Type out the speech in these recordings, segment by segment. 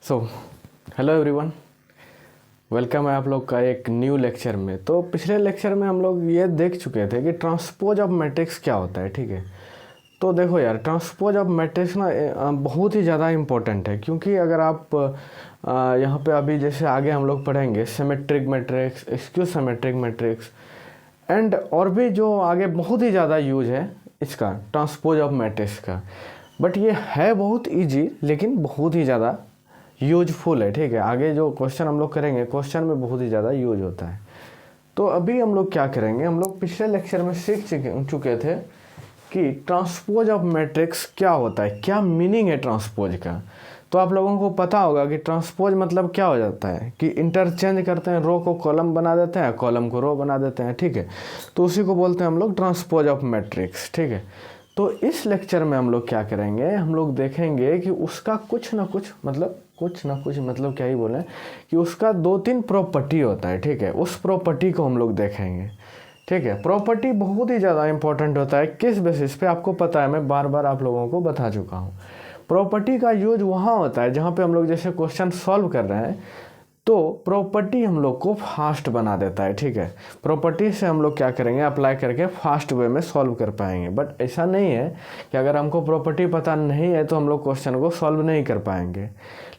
So hello everyone, welcome है आप लोग का एक न्यू लेक्चर में। तो पिछले लेक्चर में हम लोग ये देख चुके थे कि ट्रांसपोज ऑफ मैट्रिक्स क्या होता है। ठीक है, तो देखो यार, ट्रांसपोज ऑफ मैट्रिक्स ना बहुत ही ज़्यादा इम्पोर्टेंट है, क्योंकि अगर आप यहाँ पे अभी जैसे आगे हम लोग पढ़ेंगे symmetric matrix, skew symmetric matrix and और भी जो आगे बहुत ही ज़्यादा यूज है इसका ट्रांसपोज ऑफ मैट्रिक्स का। बट ये है बहुत इजी लेकिन बहुत ही ज़्यादा यूजफुल है। ठीक है, आगे जो क्वेश्चन हम लोग करेंगे क्वेश्चन में बहुत ही ज़्यादा यूज होता है। तो अभी हम लोग क्या करेंगे, हम लोग पिछले लेक्चर में सीख चुके थे कि ट्रांसपोज ऑफ मैट्रिक्स क्या होता है, क्या मीनिंग है ट्रांसपोज का। तो आप लोगों को पता होगा कि ट्रांसपोज मतलब क्या हो जाता है कि इंटरचेंज करते हैं, रो को कॉलम बना देते हैं, कॉलम को रो बना देते हैं। ठीक है, तो उसी को बोलते हैं हम लोग ट्रांसपोज ऑफ मैट्रिक्स। ठीक है, तो इस लेक्चर में हम लोग क्या करेंगे, हम लोग देखेंगे कि उसका कुछ ना कुछ मतलब क्या ही बोलें कि उसका 2-3 प्रॉपर्टी होता है। ठीक है, उस प्रॉपर्टी को हम लोग देखेंगे। ठीक है, प्रॉपर्टी बहुत ही ज़्यादा इंपॉर्टेंट होता है। किस बेसिस पे आपको पता है, मैं बार बार आप लोगों को बता चुका हूँ। प्रॉपर्टी का यूज वहाँ होता है जहाँ पे हम लोग जैसे क्वेश्चन सॉल्व कर रहे हैं तो प्रॉपर्टी हम लोग को फास्ट बना देता है। ठीक है, प्रॉपर्टी से हम लोग क्या करेंगे, अप्लाई करके फास्ट वे में सॉल्व कर पाएंगे। बट ऐसा नहीं है कि अगर हमको प्रॉपर्टी पता नहीं है तो हम लोग क्वेश्चन को सॉल्व नहीं कर पाएंगे,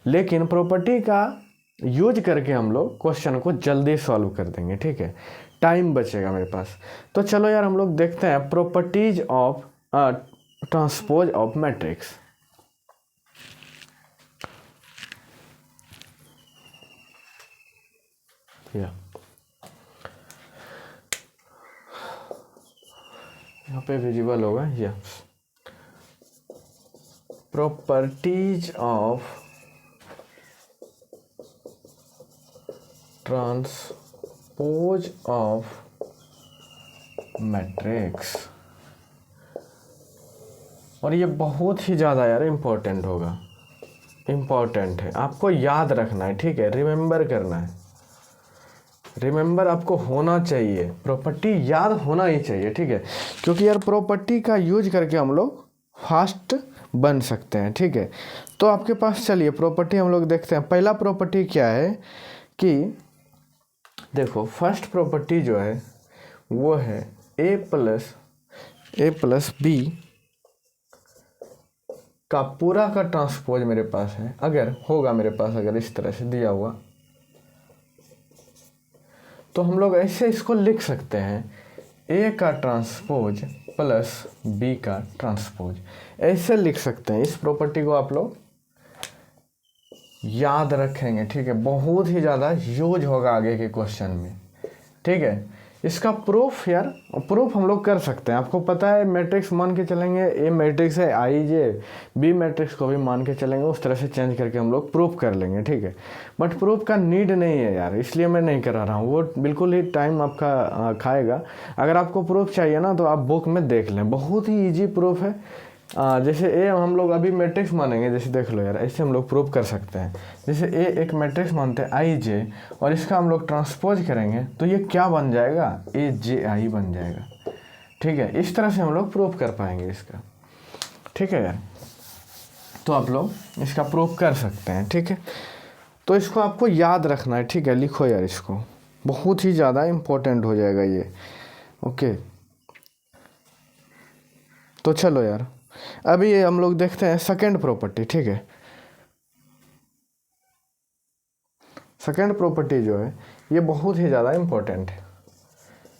लेकिन प्रॉपर्टी का यूज करके हम लोग क्वेश्चन को जल्दी सॉल्व कर देंगे। ठीक है, टाइम बचेगा मेरे पास। तो चलो यार, हम लोग देखते हैं properties of transpose of matrix. यहाँ पे विजिबल होगा या properties of transpose of matrix. और ये बहुत ही ज़्यादा यार इम्पोर्टेंट होगा, इम्पोर्टेंट है, आपको याद रखना है। ठीक है, रिमेंबर करना है, रिमेंबर आपको होना चाहिए, प्रॉपर्टी याद होना ही चाहिए। ठीक है, क्योंकि यार प्रॉपर्टी का यूज करके हम लोग फास्ट बन सकते हैं। ठीक है, तो आपके पास चलिए प्रॉपर्टी हम लोग देखते हैं। पहला प्रॉपर्टी क्या है कि देखो, फर्स्ट प्रॉपर्टी जो है वो है a प्लस बी का पूरा का ट्रांसपोज मेरे पास है, अगर होगा मेरे पास, अगर इस तरह से दिया हुआ तो हम लोग ऐसे इसको लिख सकते हैं, a का ट्रांसपोज प्लस b का ट्रांसपोज, ऐसे लिख सकते हैं। इस प्रॉपर्टी को आप लोग याद रखेंगे। ठीक है, बहुत ही ज़्यादा यूज होगा आगे के क्वेश्चन में। ठीक है, इसका प्रूफ यार, प्रूफ हम लोग कर सकते हैं। आपको पता है मैट्रिक्स मान के चलेंगे, ए मैट्रिक्स है आई जे, बी मैट्रिक्स को भी मान के चलेंगे, उस तरह से चेंज करके हम लोग प्रूफ कर लेंगे। ठीक है, बट प्रूफ का नीड नहीं है यार, इसलिए मैं नहीं करा रहा हूँ, वो बिल्कुल ही टाइम आपका खाएगा। अगर आपको प्रूफ चाहिए ना तो आप बुक में देख लें, बहुत ही ईजी प्रूफ है। जैसे ए हम लोग अभी मैट्रिक्स मानेंगे, जैसे देख लो यार, ऐसे हम लोग प्रूफ कर सकते हैं। जैसे ए एक मैट्रिक्स मानते हैं आई जे, और इसका हम लोग ट्रांसपोज करेंगे तो ये क्या बन जाएगा, ए जे आई बन जाएगा। ठीक है, इस तरह से हम लोग प्रूफ कर पाएंगे इसका। ठीक है यार, तो आप लोग इसका प्रूफ कर सकते हैं। ठीक है, तो इसको आपको याद रखना है। ठीक है, लिखो यार, इसको बहुत ही ज़्यादा इम्पोर्टेंट हो जाएगा ये। ओके, तो चलो यार, अभी ये हम लोग देखते हैं सेकंड प्रॉपर्टी। ठीक है, सेकंड प्रॉपर्टी जो है ये बहुत ही ज़्यादा इम्पोर्टेंट है।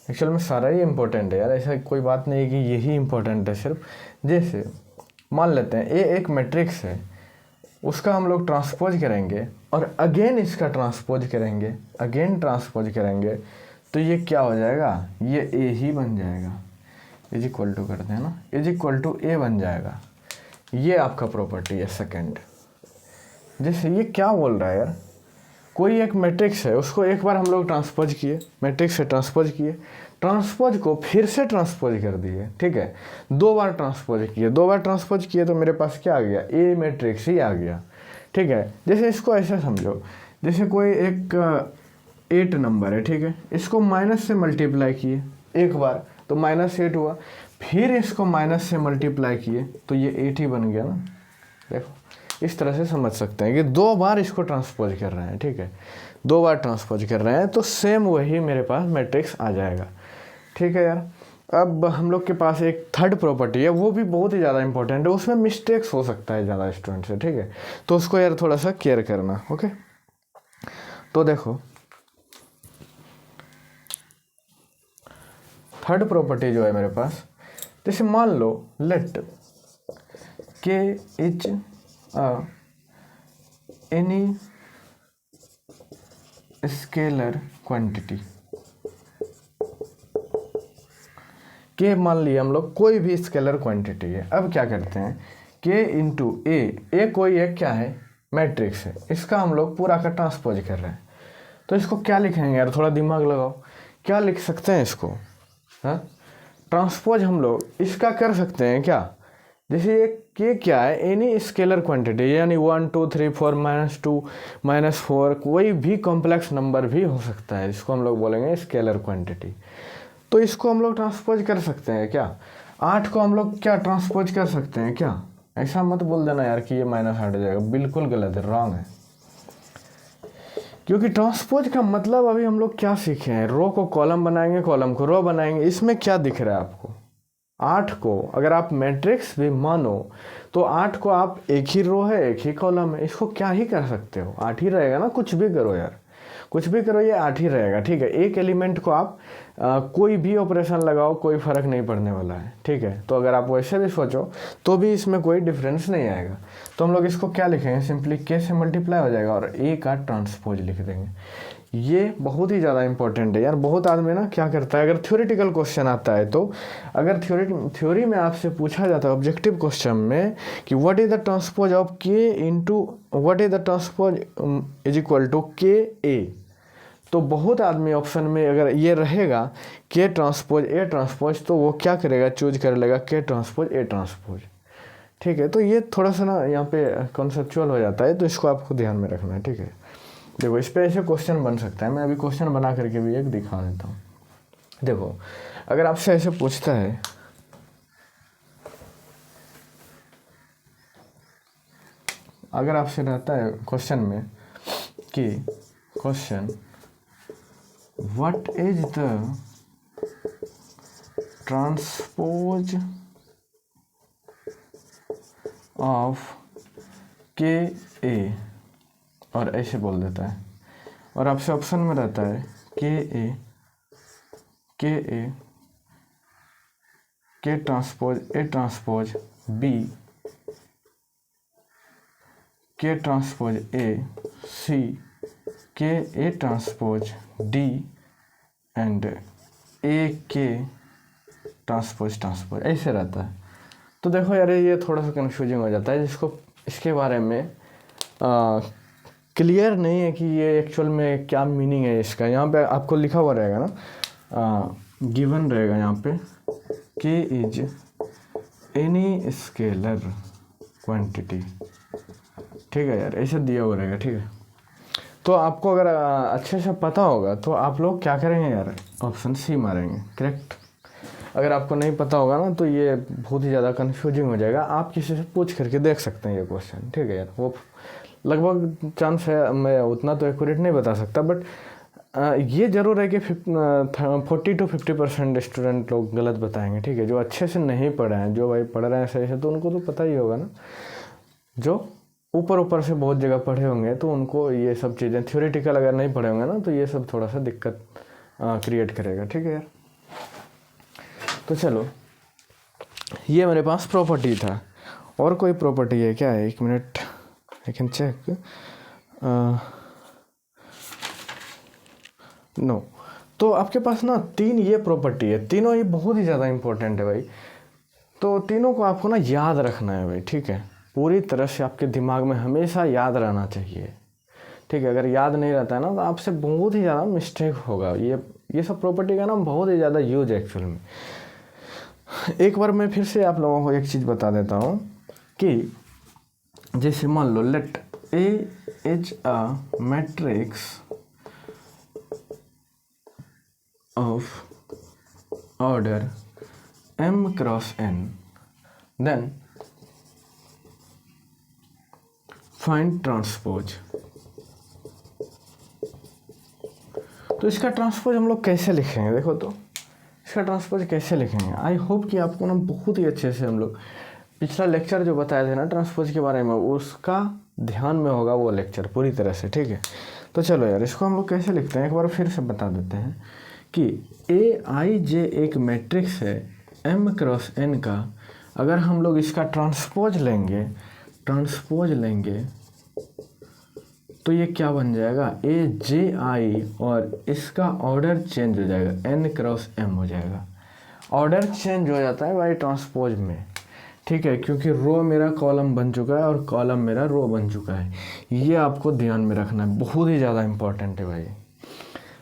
एक्चुअल में सारा ही इम्पोर्टेंट है यार, ऐसा कोई बात नहीं है कि यही इम्पोर्टेंट है सिर्फ। जैसे मान लेते हैं ए एक मैट्रिक्स है, उसका हम लोग ट्रांसपोज करेंगे और अगेन इसका ट्रांसपोज करेंगे, अगेन ट्रांसपोज करेंगे, तो ये क्या हो जाएगा, ये ए ही बन जाएगा। इज इक्वल टू करते हैं ना, इज इक्वल टू ए बन जाएगा। ये आपका प्रॉपर्टी है सेकंड। जैसे ये क्या बोल रहा है यार, कोई एक मैट्रिक्स है, उसको एक बार हम लोग ट्रांसपोज किए, मैट्रिक्स से ट्रांसपोज किए, ट्रांसपोज को फिर से ट्रांसपोज कर दिए। ठीक है, 2 बार ट्रांसपोज किए, 2 बार ट्रांसपोज किए तो मेरे पास क्या आ गया, ए मैट्रिक्स ही आ गया। ठीक है, जैसे इसको ऐसे समझो, जैसे कोई एक 8 नंबर है। ठीक है, इसको माइनस से मल्टीप्लाई किए एक बार तो -8 हुआ, फिर इसको माइनस से मल्टीप्लाई किए तो ये 8 ही बन गया ना। देखो इस तरह से समझ सकते हैं कि 2 बार इसको ट्रांसपोज कर रहे हैं, ठीक है, 2 बार ट्रांसपोज कर रहे हैं तो सेम वही मेरे पास मैट्रिक्स आ जाएगा, ठीक है यार। अब हम लोग के पास एक थर्ड प्रॉपर्टी है, वो भी बहुत ही ज़्यादा इंपॉर्टेंट है, उसमें मिस्टेक्स हो सकता है ज़्यादा स्टूडेंट से, ठीक है, तो उसको यार थोड़ा सा केयर करना, ओके। तो देखो थर्ड प्रॉपर्टी जो है मेरे पास, जैसे मान लो लेट के इज एनी स्केलर क्वांटिटी, के मान लिया हम लोग कोई भी स्केलर क्वांटिटी है। अब क्या करते हैं, के इंटू ए कोई एक क्या है मैट्रिक्स है, इसका हम लोग पूरा का ट्रांसपोज कर रहे हैं। तो इसको क्या लिखेंगे यार, थोड़ा दिमाग लगाओ, क्या लिख सकते हैं इसको, हाँ ट्रांसपोज हम लोग इसका कर सकते हैं क्या, जैसे ये के क्या है एनी स्केलर क्वांटिटी, यानी 1 2 3 4 -2 -4 कोई भी कॉम्प्लेक्स नंबर भी हो सकता है, इसको हम लोग बोलेंगे स्केलर क्वांटिटी। तो इसको हम लोग ट्रांसपोज कर सकते हैं क्या, 8 को हम लोग क्या ट्रांसपोज कर सकते हैं क्या, ऐसा मत बोल देना यार कि ये -8 हो जाएगा, बिल्कुल गलत है, रॉन्ग है। क्योंकि ट्रांसपोज का मतलब अभी हम लोग क्या सीखे हैं, रो को कॉलम बनाएंगे, कॉलम को रो बनाएंगे, इसमें क्या दिख रहा है आपको, 8 को अगर आप मैट्रिक्स भी मानो तो 8 को आप एक ही रो है एक ही कॉलम है, इसको क्या ही कर सकते हो, 8 ही रहेगा ना, कुछ भी करो यार, कुछ भी करो ये 8 ही रहेगा, ठीक है। एक एलिमेंट को आप कोई भी ऑपरेशन लगाओ कोई फ़र्क नहीं पड़ने वाला है, ठीक है। तो अगर आप वैसे भी सोचो तो भी इसमें कोई डिफरेंस नहीं आएगा। तो हम लोग इसको क्या लिखेंगे, सिंपली के से मल्टीप्लाई हो जाएगा और ए का ट्रांसपोज लिख देंगे। ये बहुत ही ज़्यादा इंपॉर्टेंट है यार, बहुत आदमी ना क्या करता है, अगर थ्योरेटिकल क्वेश्चन आता है तो अगर थ्योरी में आपसे पूछा जाता है ऑब्जेक्टिव क्वेश्चन में कि what is the transpose of K into what is the transpose is equal to K A, तो बहुत आदमी ऑप्शन में अगर ये रहेगा के ट्रांसपोज ए ट्रांसपोज तो वो क्या करेगा, चूज कर लेगा के ट्रांसपोज ए ट्रांसपोज, ठीक है। तो ये थोड़ा सा ना यहाँ पे कॉन्सेप्चुअल हो जाता है, तो इसको आपको ध्यान में रखना है, ठीक है। देखो इस पे ऐसे क्वेश्चन बन सकता है, मैं अभी क्वेश्चन बना करके भी एक दिखा देता हूँ। देखो अगर आपसे ऐसे पूछता है अगर आपसे रहता है क्वेश्चन में कि question what is the transpose of के ए, और ऐसे बोल देता है, और आपसे ऑप्शन में रहता है के ए के ट्रांसपोज ए ट्रांसपोज बी के ट्रांसपोज ए सी के ए ट्रांसपोज डी एंड ए के ट्रांसपोज ऐसे रहता है। तो देखो यार ये थोड़ा सा कन्फ्यूजिंग हो जाता है, जिसको इसके बारे में क्लियर नहीं है कि ये एक्चुअल में क्या मीनिंग है इसका। यहाँ पे आपको लिखा हुआ रहेगा ना, गिवन रहेगा यहाँ पे के इज एनी स्केलर क्वांटिटी, ठीक है यार, ऐसे दिया हुआ रहेगा, ठीक है। तो आपको अगर अच्छे से पता होगा तो आप लोग क्या करेंगे यार, ऑप्शन सी मारेंगे, करेक्ट। अगर आपको नहीं पता होगा ना तो ये बहुत ही ज़्यादा कंफ्यूजिंग हो जाएगा, आप किसी से पूछ करके देख सकते हैं ये क्वेश्चन, ठीक है यार। वो लगभग चांस है, मैं उतना तो एक्यूरेट नहीं बता सकता, बट ये ज़रूर है कि 40 to 50% स्टूडेंट लोग गलत बताएंगे, ठीक है। जो अच्छे से नहीं पढ़े हैं, जो भाई पढ़ रहे हैं सही से, तो उनको तो पता ही होगा ना। जो ऊपर से बहुत जगह पढ़े होंगे तो उनको ये सब चीज़ें, थ्योरेटिकल अगर नहीं पढ़े होंगे ना तो ये सब थोड़ा सा दिक्कत क्रिएट करेगा, ठीक है यार। तो चलो ये मेरे पास प्रॉपर्टी था, और कोई प्रॉपर्टी है क्या, एक minute I can check, no. तो आपके पास ना 3 ये प्रॉपर्टी है, तीनों ही बहुत ही ज़्यादा इंपॉर्टेंट है भाई। तो तीनों को आपको ना याद रखना है भाई, ठीक है, पूरी तरह से आपके दिमाग में हमेशा याद रहना चाहिए, ठीक है। अगर याद नहीं रहता है ना तो आपसे बहुत ही ज़्यादा मिस्टेक होगा। ये सब प्रॉपर्टी का ना बहुत ही ज़्यादा यूज है एक्चुअल में। एक बार मैं फिर से आप लोगों को एक चीज़ बता देता हूँ कि जैसे मान लो let A is a matrix of order m × n, then find transpose. तो इसका ट्रांसपोज हम लोग कैसे लिखेंगे, देखो तो इसका ट्रांसपोज कैसे लिखेंगे। आई होप कि आपको ना बहुत ही अच्छे से हम लोग पिछला लेक्चर जो बताए थे ना ट्रांसपोज के बारे में, उसका ध्यान में होगा वो लेक्चर पूरी तरह से, ठीक है। तो चलो यार इसको हम लोग कैसे लिखते हैं एक बार फिर से बता देते हैं कि Aij एक मैट्रिक्स है m क्रॉस n का। अगर हम लोग इसका ट्रांसपोज लेंगे तो ये क्या बन जाएगा, Aj और इसका ऑर्डर चेंज हो जाएगा, n क्रॉस m हो जाएगा। ऑर्डर चेंज हो जाता है बाई ट्रांसपोज में, ठीक है, क्योंकि रो मेरा कॉलम बन चुका है और कॉलम मेरा रो बन चुका है। ये आपको ध्यान में रखना है, बहुत ही ज़्यादा इंपॉर्टेंट है भाई।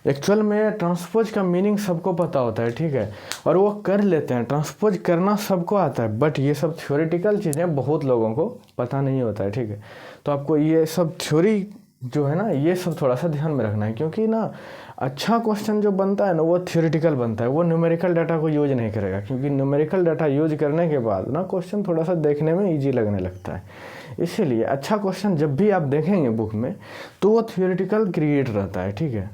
एक्चुअल में ट्रांसपोज का मीनिंग सबको पता होता है, ठीक है, और वो कर लेते हैं, ट्रांसपोज करना सबको आता है, बट ये सब थ्योरेटिकल चीज़ें बहुत लोगों को पता नहीं होता है, ठीक है। तो आपको ये सब थ्योरी जो है ना ये सब थोड़ा सा ध्यान में रखना है, क्योंकि ना अच्छा क्वेश्चन जो बनता है ना वो थ्योरेटिकल बनता है, वो न्यूमेरिकल डाटा को यूज नहीं करेगा, क्योंकि न्यूमेरिकल डाटा यूज करने के बाद ना क्वेश्चन थोड़ा सा देखने में इजी लगने लगता है। इसीलिए अच्छा क्वेश्चन जब भी आप देखेंगे बुक में तो वो थ्योरेटिकल क्रिएट रहता है, ठीक है।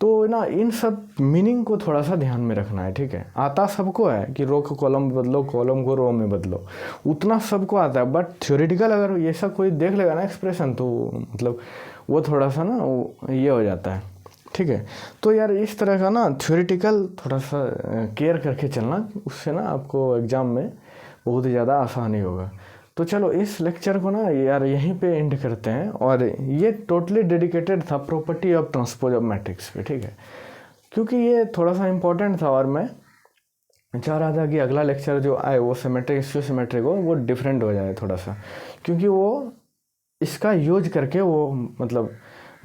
तो ना इन सब मीनिंग को थोड़ा सा ध्यान में रखना है, ठीक है। आता सबको है कि रो को कॉलम में बदलो, कॉलम को रो में बदलो, उतना सबको आता है, बट थ्योरेटिकल अगर ये सब कोई देख लेगा ना एक्सप्रेशन तो मतलब वो थोड़ा सा ना ये हो जाता है, ठीक है। तो यार इस तरह का ना थ्योरेटिकल थोड़ा सा केयर करके चलना, उससे ना आपको एग्ज़ाम में बहुत ही ज़्यादा आसानी होगा। तो चलो इस लेक्चर को ना यार यहीं पे एंड करते हैं, और ये टोटली डेडिकेटेड था property of transpose of matrix पे, ठीक है, क्योंकि ये थोड़ा सा इम्पोर्टेंट था और मैं चाह रहा था कि अगला लेक्चर जो आए वो सिमेट्रिक स्क्यू सिमेट्रिक हो, वो डिफरेंट हो जाए थोड़ा सा, क्योंकि वो इसका यूज करके वो मतलब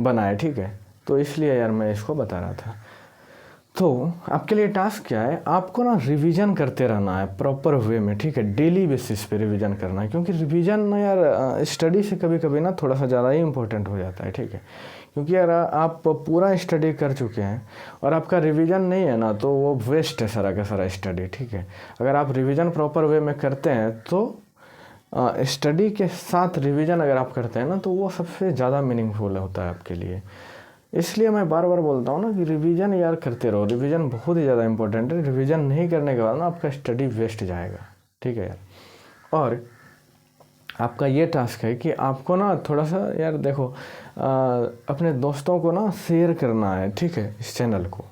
बनाए, ठीक है। तो इसलिए यार मैं इसको बता रहा था। तो आपके लिए टास्क क्या है, आपको ना रिवीजन करते रहना है प्रॉपर वे में, ठीक है, डेली बेसिस पे रिवीजन करना है, क्योंकि रिवीजन ना यार स्टडी से कभी कभी ना थोड़ा सा ज़्यादा ही इम्पोर्टेंट हो जाता है, ठीक है। क्योंकि यार आप पूरा स्टडी कर चुके हैं और आपका रिवीजन नहीं है ना तो वो वेस्ट है सारा का सारा स्टडी, ठीक है। अगर आप रिवीजन प्रॉपर वे में करते हैं तो स्टडी के साथ रिवीजन अगर आप करते हैं ना तो वो सबसे ज़्यादा मीनिंगफुल होता है आपके लिए। इसलिए मैं बार बार बोलता हूँ ना कि रिवीजन यार करते रहो, रिवीजन बहुत ही ज़्यादा इंपॉर्टेंट है। रिवीजन नहीं करने के बाद ना आपका स्टडी वेस्ट जाएगा, ठीक है यार। और आपका ये टास्क है कि आपको ना थोड़ा सा यार देखो अपने दोस्तों को ना शेयर करना है, ठीक है, इस चैनल को,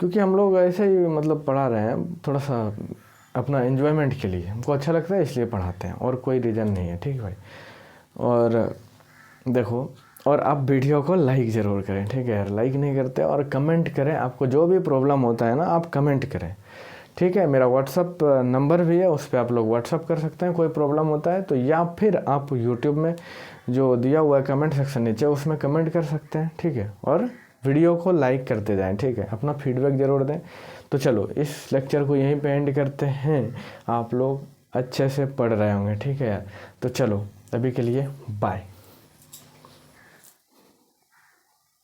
क्योंकि हम लोग ऐसे ही मतलब पढ़ा रहे हैं थोड़ा सा अपना एंजॉयमेंट के लिए, हमको अच्छा लगता है इसलिए पढ़ाते हैं, और कोई रीज़न नहीं है, ठीक है भाई। और देखो, और आप वीडियो को लाइक ज़रूर करें, ठीक है यार, लाइक नहीं करते, और कमेंट करें, आपको जो भी प्रॉब्लम होता है ना आप कमेंट करें, ठीक है। मेरा व्हाट्सअप नंबर भी है, उस पर आप लोग व्हाट्सअप कर सकते हैं कोई प्रॉब्लम होता है तो, या फिर आप यूट्यूब में जो दिया हुआ है कमेंट सेक्शन नीचे उसमें कमेंट कर सकते हैं, ठीक है। और वीडियो को लाइक करते जाएँ, ठीक है, अपना फीडबैक ज़रूर दें। तो चलो इस लेक्चर को यहीं पे एंड करते हैं, आप लोग अच्छे से पढ़ रहे होंगे, ठीक है यार। तो चलो अभी के लिए बाय।